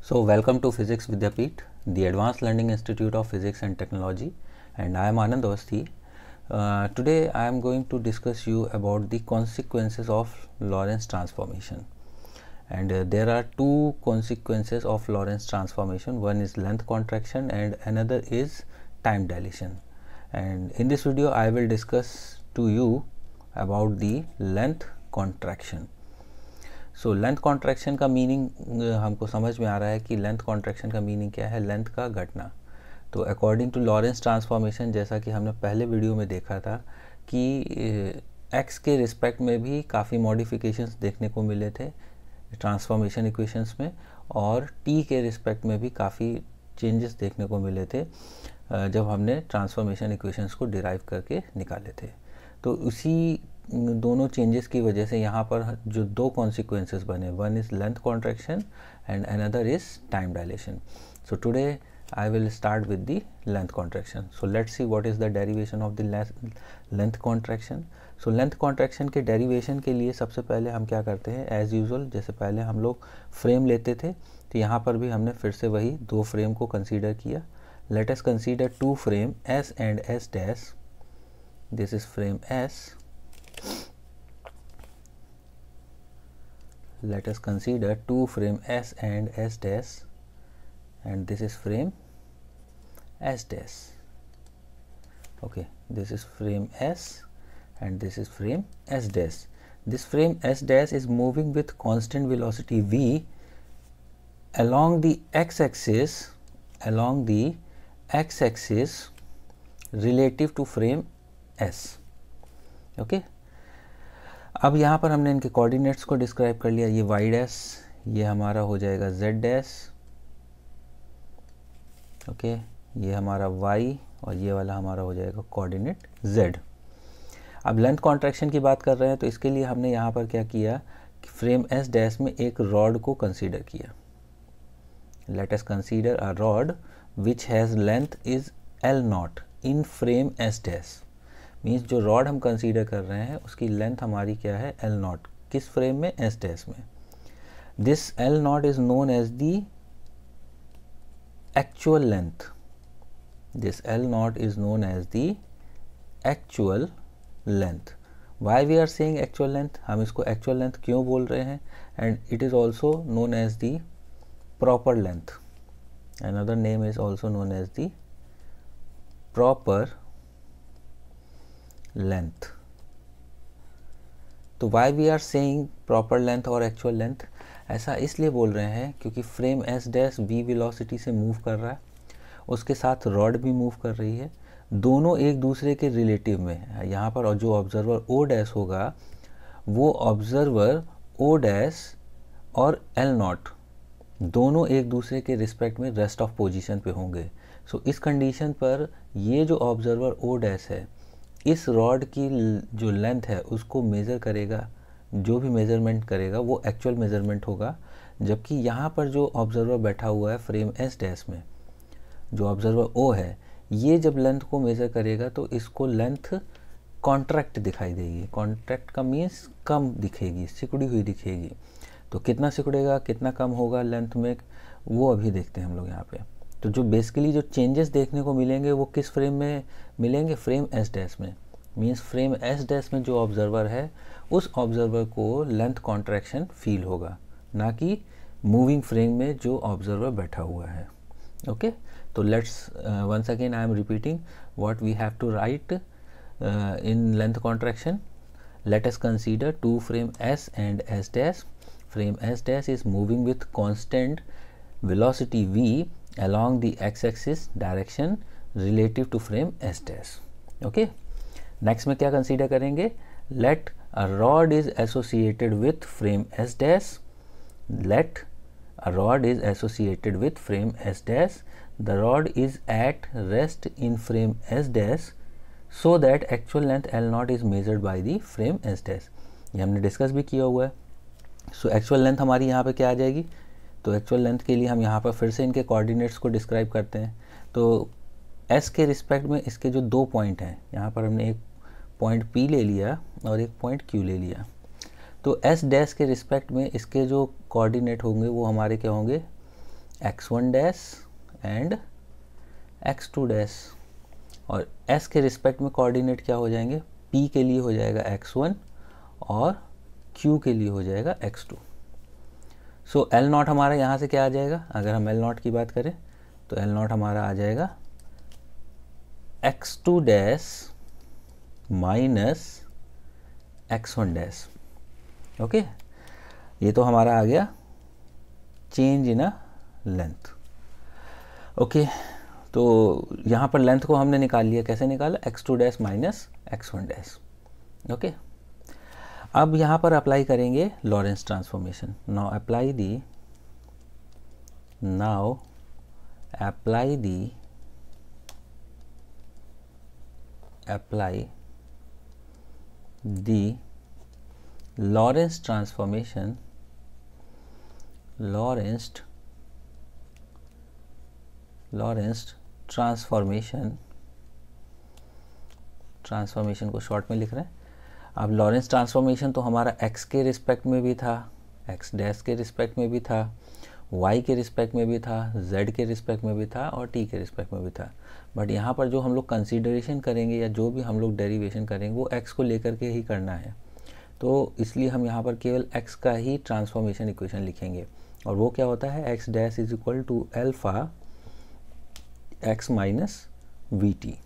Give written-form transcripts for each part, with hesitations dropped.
So welcome to Physics Vidyapeeth, the Advanced Learning Institute of Physics and Technology, and I am Anand Awasthi. Today I am going to discuss you about the consequences of Lorentz transformation. And there are two consequences of Lorentz transformation. One is length contraction and another is time dilation. And in this video I will discuss to you about the length contraction. So length contraction का meaning हमको समझ में आ रहा है कि length contraction का meaning क्या है, लेंथ का घटना। तो अकॉर्डिंग टू लॉरेंस ट्रांसफॉर्मेशन, जैसा कि हमने पहले वीडियो में देखा था कि एक्स के रिस्पेक्ट में भी काफ़ी मॉडिफिकेशंस देखने को मिले थे ट्रांसफॉर्मेशन इक्वेशंस में, और टी के रिस्पेक्ट में भी काफ़ी चेंजेस देखने को मिले थे जब हमने ट्रांसफॉर्मेशन इक्वेशंस को डिराइव करके निकाले थे। तो उसी दोनों चेंजेस की वजह से यहाँ पर जो दो कॉन्सिक्वेंसेस बने, one is length contraction and another is time dilation. So today I will start with the length contraction. So let's see what is the derivation of the length contraction. So length contraction के derivation के लिए सबसे पहले हम क्या करते हैं, as usual जैसे पहले हम लोग फ्रेम लेते थे, तो यहाँ पर भी हमने फिर से वही दो फ्रेम को कंसीडर किया। Let us consider two frame S and S dash. This is frame S. Let us consider two frame S and S dash, and this is frame S dash. Okay, this is frame S and this is frame S dash. This frame S dash is moving with constant velocity v along the x-axis relative to frame S. Okay अब यहाँ पर हमने इनके coordinates को describe कर लिया। ये y dash, ये हमारा हो जाएगा z डैश, ओके ये हमारा y और ये वाला हमारा हो जाएगा कोऑर्डिनेट z। अब लेंथ कॉन्ट्रैक्शन की बात कर रहे हैं, तो इसके लिए हमने यहाँ पर क्या किया कि फ्रेम S डैश में एक रॉड को कंसीडर किया। Let us consider a rod which has length is L0 in frame S dash. Means जो रॉड हम कंसीडर कर रहे हैं उसकी लेंथ हमारी क्या है, L0। किस फ्रेम में, S डैश में। This L0 is known as the actual length. This L0 is known as the actual length. Why we are saying actual length, हम इसको एक्चुअल लेंथ क्यों बोल रहे हैं, and it is also known as the proper length. Another name is also known as the proper length. तो why we are saying proper length और actual length, ऐसा इसलिए बोल रहे हैं क्योंकि frame S dash v velocity से move कर रहा है, उसके साथ रॉड भी मूव कर रही है, दोनों एक दूसरे के रिलेटिव में है। यहाँ पर जो ऑब्जर्वर O डैश होगा वो ऑब्जर्वर O डैश और L0 दोनों एक दूसरे के रिस्पेक्ट में रेस्ट ऑफ पोजीशन पे होंगे। सो इस कंडीशन पर ये जो ऑब्जर्वर O डैश है इस रॉड की जो लेंथ है उसको मेज़र करेगा, जो भी मेज़रमेंट करेगा वो एक्चुअल मेज़रमेंट होगा। जबकि यहाँ पर जो ऑब्जर्वर बैठा हुआ है फ्रेम S डैश में, जो ऑब्जर्वर O है, ये जब लेंथ को मेज़र करेगा तो इसको लेंथ कॉन्ट्रैक्ट दिखाई देगी। कॉन्ट्रैक्ट का मीन्स कम दिखेगी, सिकुड़ी हुई दिखेगी। तो कितना सिकुड़ेगा, कितना कम होगा लेंथ में, वो अभी देखते हैं हम लोग यहाँ पे। तो जो बेसिकली जो चेंजेस देखने को मिलेंगे वो किस फ्रेम में मिलेंगे, फ्रेम S डैश में। मीन्स फ्रेम S डैश में जो ऑब्जर्वर है उस ऑब्जर्वर को लेंथ कॉन्ट्रैक्शन फील होगा, ना कि मूविंग फ्रेम में जो ऑब्जर्वर बैठा हुआ है। ओके, तो let's once again I am repeating what we have to write in length contraction. Let us consider two frame S and S dash. Frame S dash is moving with constant velocity v along the x-axis direction relative to frame S dash. Okay. Next में क्या consider करेंगे, let a rod is associated with frame S dash. Let a rod is associated with frame S dash. The rod is at rest in frame S dash so that actual length L0 is measured by the frame S dash. ये हमने discuss भी किया हुआ है। So actual length हमारी यहाँ पे क्या आ जाएगी, तो एक्चुअल लेंथ के लिए हम यहाँ पर फिर से इनके कोऑर्डिनेट्स को डिस्क्राइब करते हैं। तो S के रिस्पेक्ट में इसके जो दो पॉइंट हैं, यहाँ पर हमने एक पॉइंट P ले लिया और एक पॉइंट Q ले लिया। तो S डैश के रिस्पेक्ट में इसके जो कोऑर्डिनेट होंगे वो हमारे क्या होंगे, x1 dash and x2 dash, और s के रिस्पेक्ट में कोऑर्डिनेट क्या हो जाएंगे, p के लिए हो जाएगा x1 और q के लिए हो जाएगा x2। सो L नॉट हमारा यहाँ से क्या आ जाएगा, अगर हम L नॉट की बात करें तो L नॉट हमारा आ जाएगा x2 dash minus x1 dash. Okay, ये तो हमारा आ गया change in a length. Okay, तो यहाँ पर लेंथ को हमने निकाल लिया, कैसे निकाला, x2 dash minus x1 dash. Okay, अब यहाँ पर अप्लाई करेंगे Lorentz transformation. Now apply the Lorentz transformation को शॉर्ट में लिख रहे हैं। अब लॉरेंस ट्रांसफॉर्मेशन तो हमारा x के रिस्पेक्ट में भी था, x डैश के रिस्पेक्ट में भी था, y के रिस्पेक्ट में भी था, z के रिस्पेक्ट में भी था और t के रिस्पेक्ट में भी था। बट यहाँ पर जो हम लोग कंसीडरेशन करेंगे या जो भी हम लोग डेरिवेशन करेंगे वो x को लेकर के ही करना है, तो इसलिए हम यहाँ पर केवल x का ही ट्रांसफॉर्मेशन इक्वेशन लिखेंगे, और वो क्या होता है, x dash is equal to alpha x minus V T.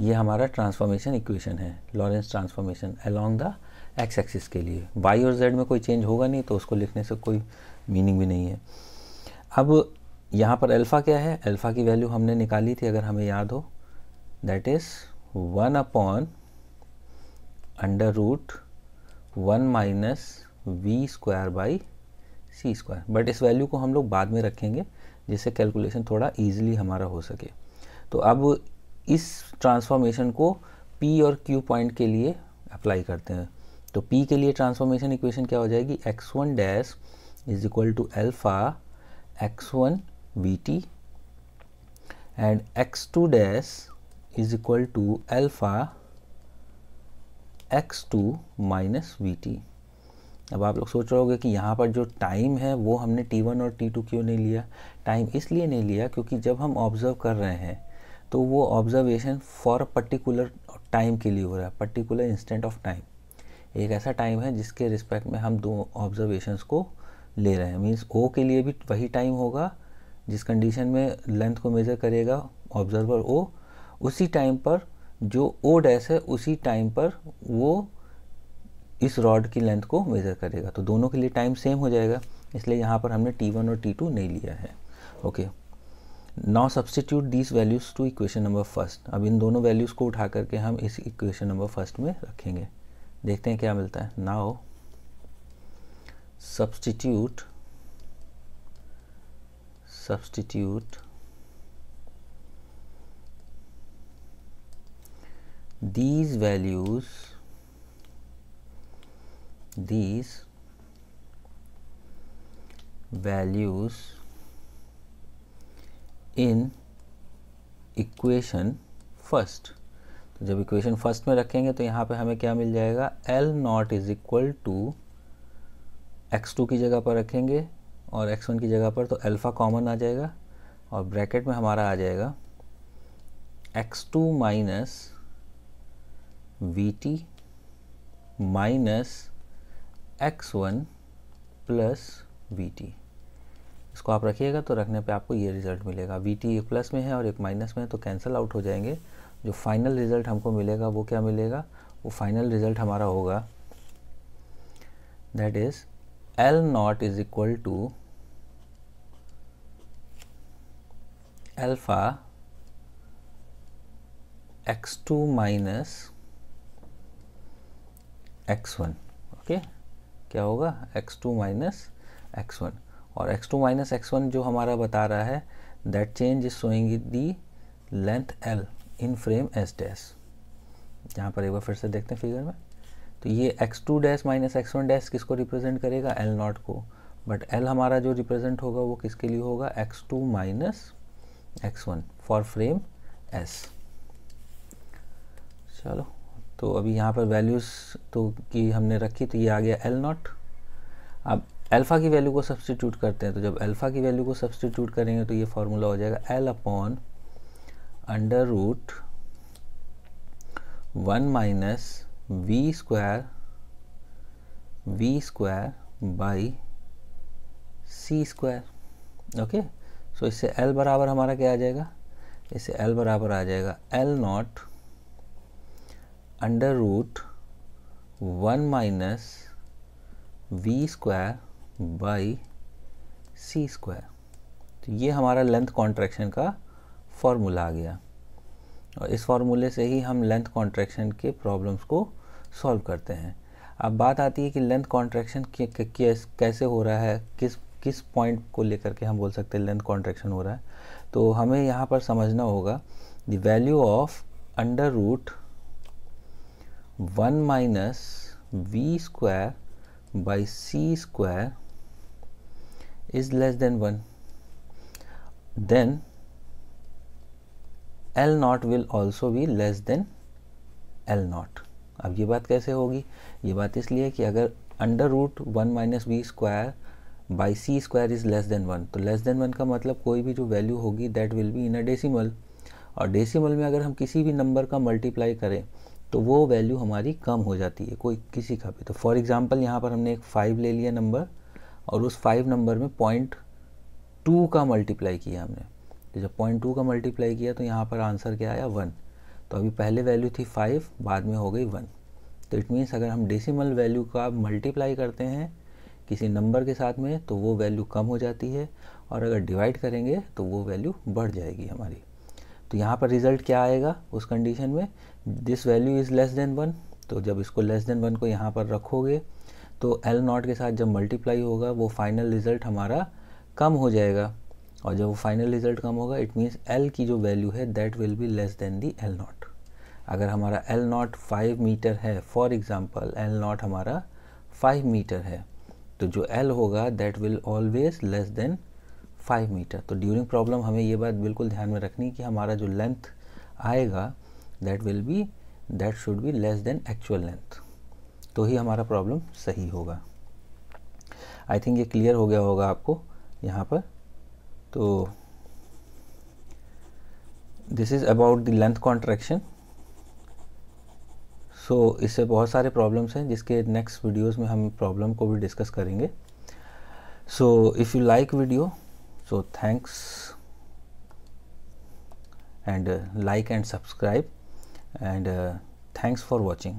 ये हमारा ट्रांसफॉर्मेशन इक्वेशन है, Lorentz transformation along the x axis के लिए। y और z में कोई चेंज होगा नहीं तो उसको लिखने से कोई मीनिंग भी नहीं है। अब यहाँ पर अल्फ़ा क्या है, अल्फ़ा की वैल्यू हमने निकाली थी अगर हमें याद हो, that is 1/√1 minus we square by C square. But इस वैल्यू को हम लोग बाद में रखेंगे जिससे कैलकुलेशन थोड़ा ईजिली हमारा हो सके। तो अब इस ट्रांसफॉर्मेशन को P और Q पॉइंट के लिए अप्लाई करते हैं। तो P के लिए ट्रांसफॉर्मेशन इक्वेशन क्या हो जाएगी, x1 dash is equal to alpha x1 vt and x2 dash is equal to alpha x2 minus vt। अब आप लोग सोच रहे होंगे कि यहाँ पर जो टाइम है वो हमने t1 और t2 क्यों नहीं लिया। टाइम इसलिए नहीं लिया क्योंकि जब हम ऑब्जर्व कर रहे हैं तो वो ऑब्जर्वेशन फॉर पर्टिकुलर टाइम के लिए हो रहा है, पर्टिकुलर इंस्टेंट ऑफ टाइम। एक ऐसा टाइम है जिसके रिस्पेक्ट में हम दो ऑब्जर्वेशंस को ले रहे हैं। मीन्स ओ के लिए भी वही टाइम होगा जिस कंडीशन में लेंथ को मेज़र करेगा ऑब्जर्वर ओ, उसी टाइम पर जो ओ डैश है उसी टाइम पर वो इस रॉड की लेंथ को मेज़र करेगा। तो दोनों के लिए टाइम सेम हो जाएगा, इसलिए यहाँ पर हमने t1 और t2 नहीं लिया है। Okay, now substitute these values to equation number first. अब इन दोनों वैल्यूज़ को उठा करके हम इस इक्वेशन नंबर फर्स्ट में रखेंगे, देखते हैं क्या मिलता है। Now substitute these values in equation first. तो जब इक्वेशन फर्स्ट में रखेंगे तो यहाँ पे हमें क्या मिल जाएगा, L naught is equal to x2 की जगह पर रखेंगे और x1 की जगह पर तो अल्फ़ा कॉमन आ जाएगा और ब्रैकेट में हमारा आ जाएगा x2 minus V minus x1 plus V. इसको आप रखिएगा तो रखने पे आपको ये रिज़ल्ट मिलेगा। वी एक प्लस में है और एक माइनस में है तो कैंसिल आउट हो जाएंगे। जो फाइनल रिज़ल्ट हमको मिलेगा वो क्या मिलेगा, वो फाइनल रिज़ल्ट हमारा होगा that is L naught is equal to alpha x2 minus x1। Okay, क्या होगा, x2 माइनस x1, और x2 माइनस x1 जो हमारा बता रहा है that change is showing the length L in frame S dash. यहाँ पर एक बार फिर से देखते हैं फिगर में, तो ये x2 dash minus x1 dash किसको रिप्रेजेंट करेगा, L नॉट को। बट L हमारा जो रिप्रेजेंट होगा वो किसके लिए होगा, x2 minus x1 for frame S। चलो, तो अभी यहाँ पर वैल्यूज़ तो की हमने रखी, तो ये आ गया L नॉट। अब अल्फ़ा की वैल्यू को सब्सटीट्यूट करते हैं, तो जब अल्फ़ा की वैल्यू को सब्सटीट्यूट करेंगे तो ये फार्मूला हो जाएगा L upon under root 1 minus we square by C square. Okay, so इससे L बराबर हमारा क्या आ जाएगा, इससे L बराबर आ जाएगा L naught under root 1 minus we square by C square. तो ये हमारा लेंथ कॉन्ट्रैक्शन का फॉर्मूला आ गया, और इस फार्मूले से ही हम लेंथ कॉन्ट्रैक्शन के प्रॉब्लम्स को सॉल्व करते हैं। अब बात आती है कि लेंथ कॉन्ट्रैक्शन कैसे हो रहा है, किस पॉइंट को लेकर के हम बोल सकते हैं लेंथ कॉन्ट्रैक्शन हो रहा है। तो हमें यहाँ पर समझना होगा the value of under root 1 minus we square by C square is less than 1, then L naught will also be less than L naught। अब ये बात कैसे होगी, ये बात इसलिए कि अगर under root 1 minus we square by C square is less than 1, तो लेस देन 1 का मतलब कोई भी जो वैल्यू होगी that will be in a decimal, और डेसिमल में अगर हम किसी भी नंबर का मल्टीप्लाई करें तो वो वैल्यू हमारी कम हो जाती है, कोई किसी का भी। तो फॉर एग्जांपल यहाँ पर हमने एक 5 ले लिया नंबर, और उस 5 नंबर में 0.2 का मल्टीप्लाई किया हमने, तो जब 0.2 का मल्टीप्लाई किया तो यहाँ पर आंसर क्या आया 1। तो अभी पहले वैल्यू थी 5, बाद में हो गई 1। तो इट मीन्स अगर हम डेसिमल वैल्यू का मल्टीप्लाई करते हैं किसी नंबर के साथ में तो वो वैल्यू कम हो जाती है, और अगर डिवाइड करेंगे तो वो वैल्यू बढ़ जाएगी हमारी। तो यहाँ पर रिज़ल्ट क्या आएगा उस कंडीशन में, this value is less than 1। तो जब इसको लेस देन 1 को यहाँ पर रखोगे तो L नॉट के साथ जब मल्टीप्लाई होगा वो फाइनल रिज़ल्ट हमारा कम हो जाएगा, और जब वो फाइनल रिज़ल्ट कम होगा इट मीन्स L की जो वैल्यू है that will be less than the L naught. अगर हमारा L नॉट 5 मीटर है, फॉर एग्ज़ाम्पल L नॉट हमारा 5 मीटर है, तो जो L होगा that will always less than 5 metre. तो ड्यूरिंग प्रॉब्लम हमें ये बात बिल्कुल ध्यान में रखनी कि हमारा जो लेंथ आएगा that should be less then actual length, तो ही हमारा प्रॉब्लम सही होगा। आई थिंक ये क्लियर हो गया होगा आपको यहाँ पर। तो this is about the length contraction. So इससे बहुत सारे प्रॉब्लम्स हैं जिसके नेक्स्ट वीडियोस में हम प्रॉब्लम को भी डिस्कस करेंगे। So if you like video, so thanks, and like and subscribe, and thanks for watching.